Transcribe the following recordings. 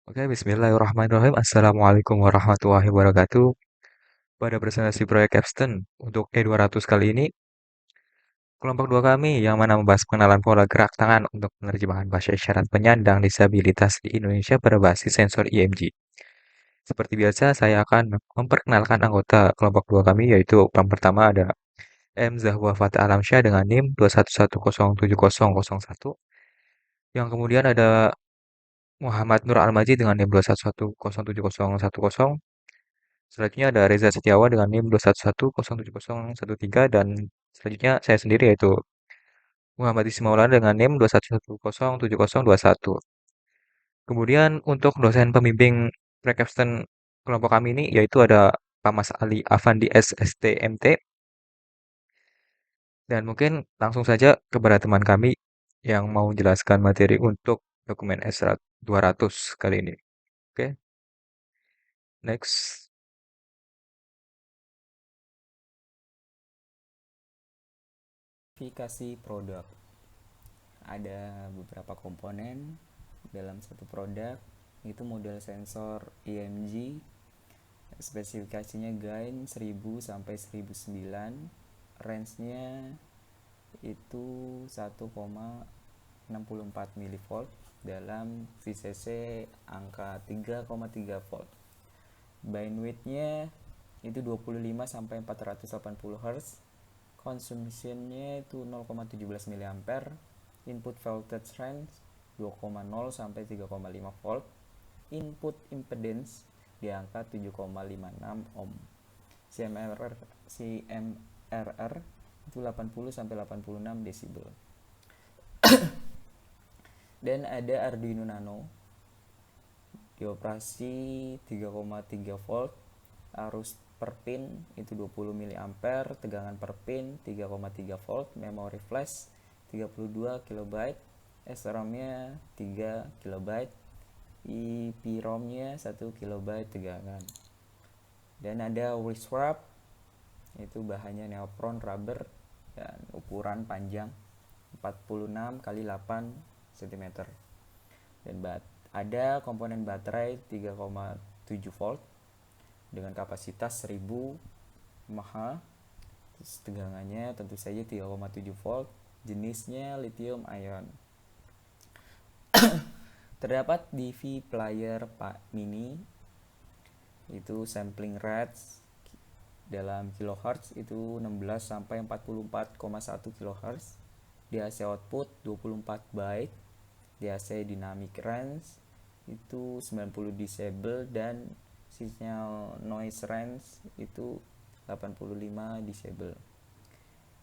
Oke, bismillahirrahmanirrahim. Assalamualaikum warahmatullahi wabarakatuh. Pada presentasi proyek Capstone untuk E200 kali ini, kelompok dua kami yang mana membahas pengenalan pola gerak tangan untuk penerjemahan bahasa isyarat penyandang disabilitas di Indonesia berbasis sensor IMG. Seperti biasa, saya akan memperkenalkan anggota kelompok dua kami, yaitu yang pertama ada M. Zahwa Fatah Alamsyah dengan NIM 211070001. Yang kemudian ada Muhammad Nur Almaji dengan NIM 211070010. Selanjutnya ada Reza Setiawan dengan NIM 211070013 dan selanjutnya saya sendiri yaitu Muhammad Ismaulana dengan NIM 211070021. Kemudian untuk dosen pembimbing pre-capstone kelompok kami ini yaitu ada Pak Mas Ali Afandi SSTMT, dan mungkin langsung saja kepada teman kami yang mau menjelaskan materi untuk dokumen S200 kali ini. Oke, next. Spesifikasi produk. Ada beberapa komponen dalam satu produk, itu model sensor EMG, spesifikasinya gain 1000 sampai 1009, range-nya itu 1,64 mV dalam VCC angka 3,3 volt. Bandwidth-nya itu 25 sampai 480 Hz. Consumption-nya itu 0,17 mA. Input voltage range 2,0 sampai 3,5 volt. Input impedance di angka 7,56 ohm. CMRR itu 80 sampai 86 desibel. Dan ada Arduino Nano dioperasi 3,3 volt, arus per pin itu 20 mA, tegangan per pin 3,3 volt, memori flash 32 KB, SRAM-nya 3 KB, EEPROM-nya 1 KB tegangan. Dan ada wrist wrap, itu bahannya neopron rubber dan ukuran panjang 46 x 8 cm. Dan ada komponen baterai 3,7 volt dengan kapasitas 1000 mAh. Tegangannya tentu saja 3,7 volt. Jenisnya lithium ion. Terdapat DV player mini, itu sampling rate dalam kilohertz itu 16 sampai 44,1 kilohertz. DAC output 24 byte. DAC dynamic range itu 90 decibel dan signal noise range itu 85 decibel.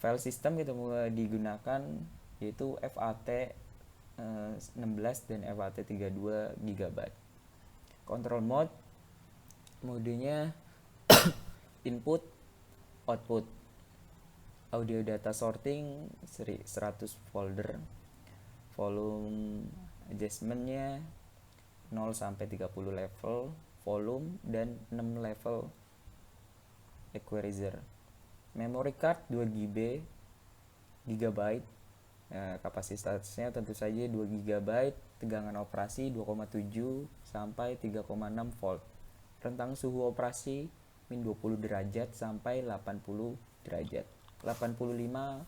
File system kita mulai digunakan yaitu FAT 16 dan FAT 32 GB. Control modenya input output. Audio data sorting 100 folder. Volume adjustmentnya 0 sampai 30 level volume dan 6 level equalizer. Memory card 2 GB, kapasitasnya tentu saja 2 GB, tegangan operasi 2,7 sampai 3,6 volt. Rentang suhu operasi min 20 derajat sampai 80 derajat. 85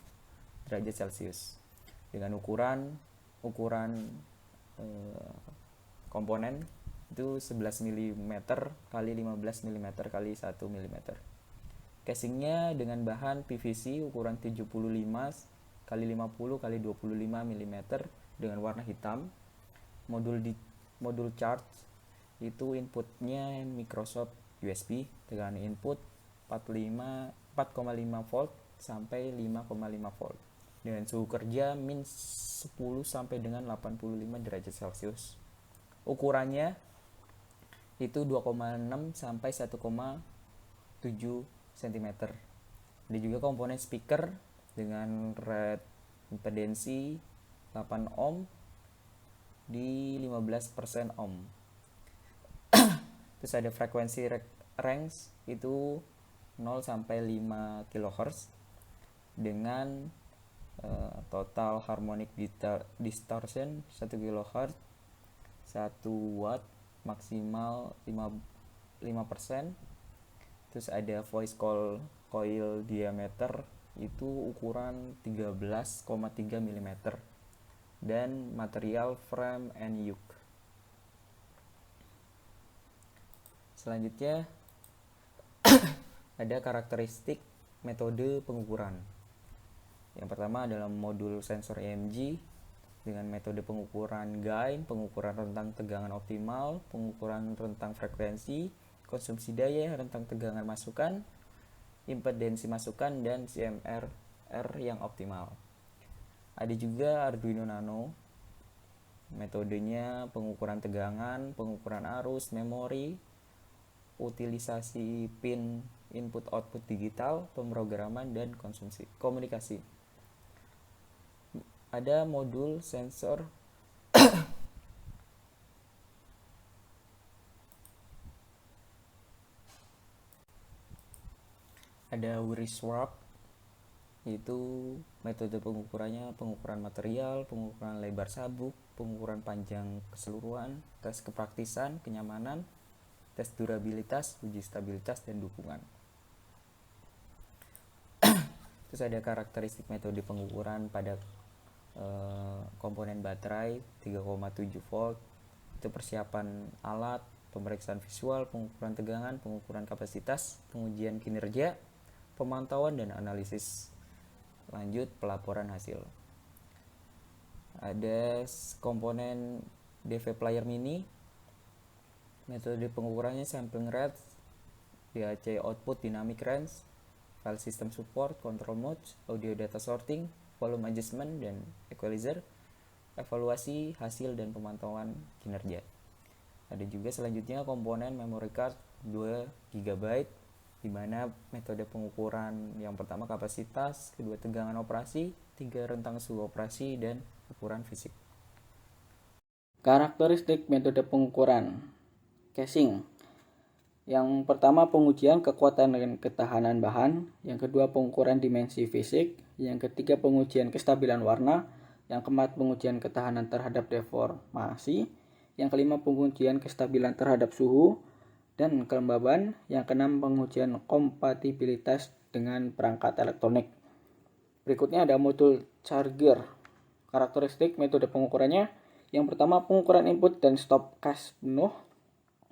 derajat Celcius. Dengan ukuran komponen itu 11 mm kali 15 mm kali 1 mm. Casingnya dengan bahan PVC ukuran 75 kali 50 kali 25 mm dengan warna hitam. Modul charge itu inputnya Microsoft USB dengan input 4,5 volt sampai 5,5 volt dengan suhu kerja min 10 sampai dengan 85 derajat Celcius. Ukurannya itu 2,6 sampai 1,7 cm. Ada juga komponen speaker dengan rate impedensi 8 ohm di 15% ohm. Terus ada frekuensi range itu 0 sampai 5 kHz dengan total harmonic distortion 1 kHz 1 watt maksimal 5%. Terus ada voice coil diameter itu ukuran 13,3 mm dan material frame and yoke. Selanjutnya ada karakteristik metode pengukuran. Yang pertama adalah modul sensor EMG dengan metode pengukuran gain, pengukuran rentang tegangan optimal, pengukuran rentang frekuensi, konsumsi daya, rentang tegangan masukan, impedensi masukan, dan CMR yang optimal. Ada juga Arduino Nano, metodenya pengukuran tegangan, pengukuran arus, memori, utilisasi pin input-output digital, pemrograman, dan komunikasi. Ada modul sensor ada Wireshark, itu metode pengukurannya pengukuran material, pengukuran lebar sabuk, pengukuran panjang keseluruhan, tes kepraktisan, kenyamanan, tes durabilitas, uji stabilitas, dan dukungan. Terus ada karakteristik metode pengukuran pada komponen baterai 3,7 volt, itu persiapan alat, pemeriksaan visual, pengukuran tegangan, pengukuran kapasitas, pengujian kinerja, pemantauan dan analisis. Lanjut pelaporan hasil. Ada komponen DV Player Mini, metode pengukurannya sampling rate, DAC output dynamic range, file system support, control mode, audio data sorting, volume adjustment, dan equalizer, evaluasi hasil dan pemantauan kinerja. Ada juga selanjutnya komponen memory card 2 GB, di mana metode pengukuran yang pertama kapasitas, kedua tegangan operasi, tiga rentang suhu operasi, dan ukuran fisik. Karakteristik metode pengukuran casing. Yang pertama pengujian kekuatan dan ketahanan bahan, yang kedua pengukuran dimensi fisik, yang ketiga pengujian kestabilan warna, yang keempat pengujian ketahanan terhadap deformasi, yang kelima pengujian kestabilan terhadap suhu dan kelembaban, yang keenam pengujian kompatibilitas dengan perangkat elektronik. Berikutnya ada modul charger. Karakteristik metode pengukurannya, yang pertama pengukuran input dan stop cache penuh,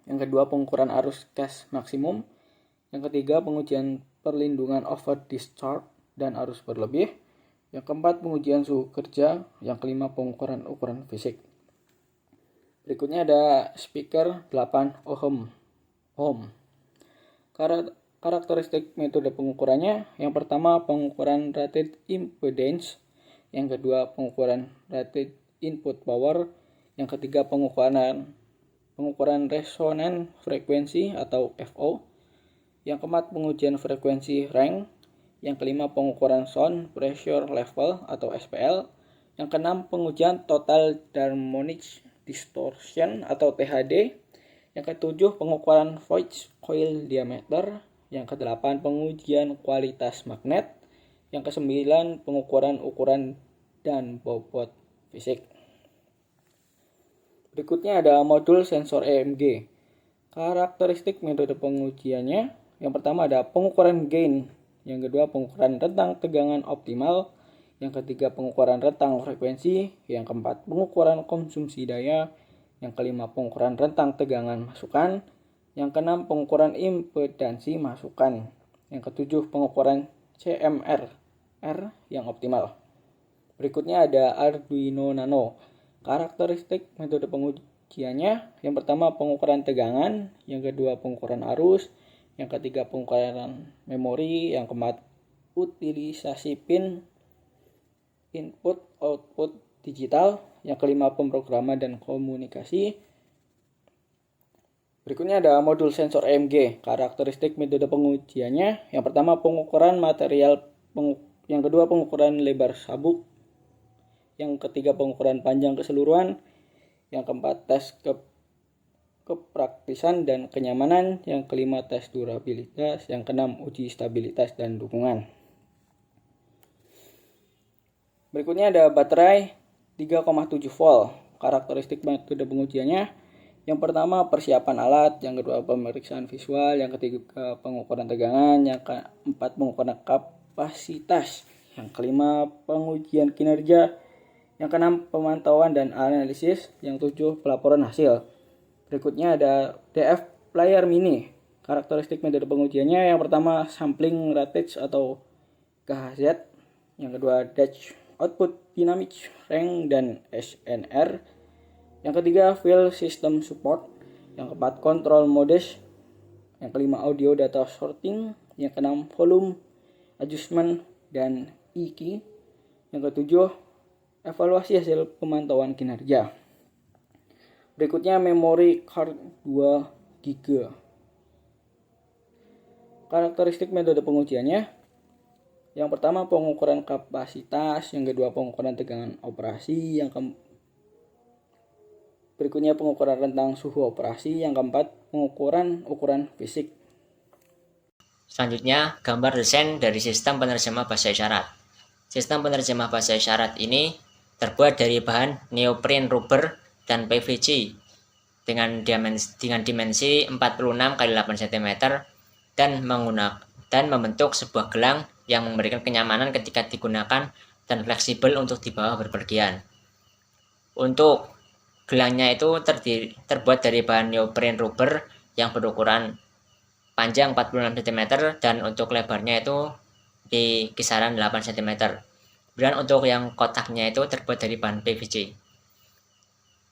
yang kedua pengukuran arus cache maksimum, yang ketiga pengujian perlindungan over discharge dan arus berlebih, yang keempat pengujian suhu kerja, yang kelima pengukuran ukuran fisik. Berikutnya ada speaker 8 ohm. Karakteristik metode pengukurannya, yang pertama pengukuran rated impedance, yang kedua pengukuran rated input power, yang ketiga pengukuran resonan frekuensi atau FO, yang keempat pengujian frekuensi range, yang kelima pengukuran sound pressure level atau SPL, yang keenam pengujian total harmonic distortion atau THD, yang ketujuh pengukuran voice coil diameter, yang kedelapan pengujian kualitas magnet, yang kesembilan pengukuran ukuran dan bobot fisik. Berikutnya ada modul sensor EMG. Karakteristik metode pengujiannya, yang pertama ada pengukuran gain, yang kedua pengukuran rentang tegangan optimal, yang ketiga pengukuran rentang frekuensi, yang keempat pengukuran konsumsi daya, yang kelima pengukuran rentang tegangan masukan, yang keenam pengukuran impedansi masukan, yang ketujuh pengukuran CMR yang optimal. Berikutnya ada Arduino Nano. Karakteristik metode pengujiannya, yang pertama pengukuran tegangan, yang kedua pengukuran arus, yang ketiga pengukuran memori, yang keempat utilisasi pin input output digital, yang kelima pemrograman dan komunikasi. Berikutnya ada modul sensor EMG. Karakteristik metode pengujiannya, yang pertama pengukuran material, yang kedua pengukuran lebar sabuk, yang ketiga pengukuran panjang keseluruhan, yang keempat tes kepraktisan dan kenyamanan, yang kelima tes durabilitas, yang keenam uji stabilitas dan dukungan. Berikutnya ada baterai 3,7 volt. Karakteristik metode pengujiannya, Yang pertama persiapan alat, yang kedua pemeriksaan visual, yang ketiga pengukuran tegangan, yang keempat pengukuran kapasitas, yang kelima pengujian kinerja, yang keenam pemantauan dan analisis, yang tujuh pelaporan hasil. Berikutnya ada DF Player Mini. Karakteristik metode pengujiannya yang pertama sampling rate atau KHZ, yang kedua Dutch Output Dynamic Range dan SNR, yang ketiga File System Support, yang keempat Control Modes, yang kelima Audio Data Sorting, yang keenam Volume Adjustment dan EQ, yang ketujuh evaluasi hasil pemantauan kinerja. Berikutnya memory card 2 GB. Karakteristik metode pengujiannya yang pertama pengukuran kapasitas, yang kedua pengukuran tegangan operasi, yang berikutnya pengukuran rentang suhu operasi, yang keempat pengukuran ukuran fisik. Selanjutnya, gambar desain dari sistem penerjemah bahasa isyarat. Sistem penerjemah bahasa isyarat ini terbuat dari bahan neoprene rubber dan PVC dengan dimensi 46 x 8 cm dan membentuk sebuah gelang yang memberikan kenyamanan ketika digunakan dan fleksibel untuk dibawa berpergian. Untuk gelangnya itu terbuat dari bahan neoprene rubber yang berukuran panjang 46 cm dan untuk lebarnya itu di kisaran 8 cm. Kemudian untuk yang kotaknya itu terbuat dari bahan PVC.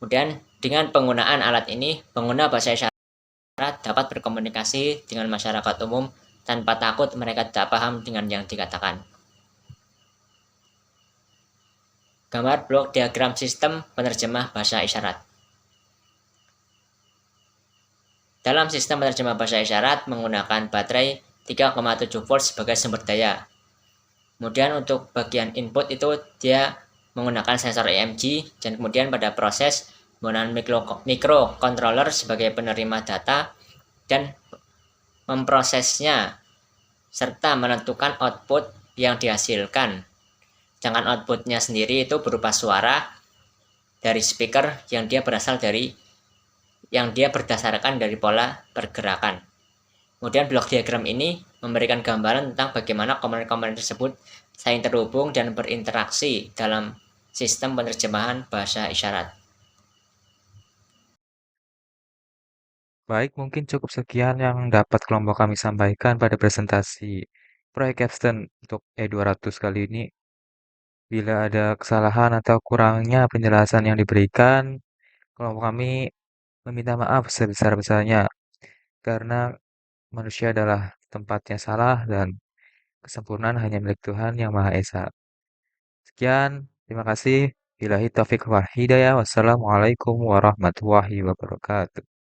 Kemudian dengan penggunaan alat ini, pengguna bahasa isyarat dapat berkomunikasi dengan masyarakat umum tanpa takut mereka tidak paham dengan yang dikatakan. Gambar blok diagram sistem penerjemah bahasa isyarat. Dalam sistem penerjemah bahasa isyarat menggunakan baterai 3,7 volt sebagai sumber daya. Kemudian untuk bagian input itu dia menggunakan sensor EMG dan kemudian pada proses menggunakan microcontroller sebagai penerima data dan memprosesnya serta menentukan output yang dihasilkan. Sedangkan outputnya sendiri itu berupa suara dari speaker yang dia berdasarkan dari pola pergerakan. Kemudian blok diagram ini memberikan gambaran tentang bagaimana komponen-komponen tersebut saling terhubung dan berinteraksi dalam sistem penerjemahan bahasa isyarat. Baik, mungkin cukup sekian yang dapat kelompok kami sampaikan pada presentasi proyek capstone untuk E200 kali ini. Bila ada kesalahan atau kurangnya penjelasan yang diberikan, kelompok kami meminta maaf sebesar-besarnya karena manusia adalah tempatnya salah dan kesempurnaan hanya milik Tuhan Yang Maha Esa. Sekian, terima kasih. Billahi taufiq wal hidayah. Wassalamualaikum warahmatullahi wabarakatuh.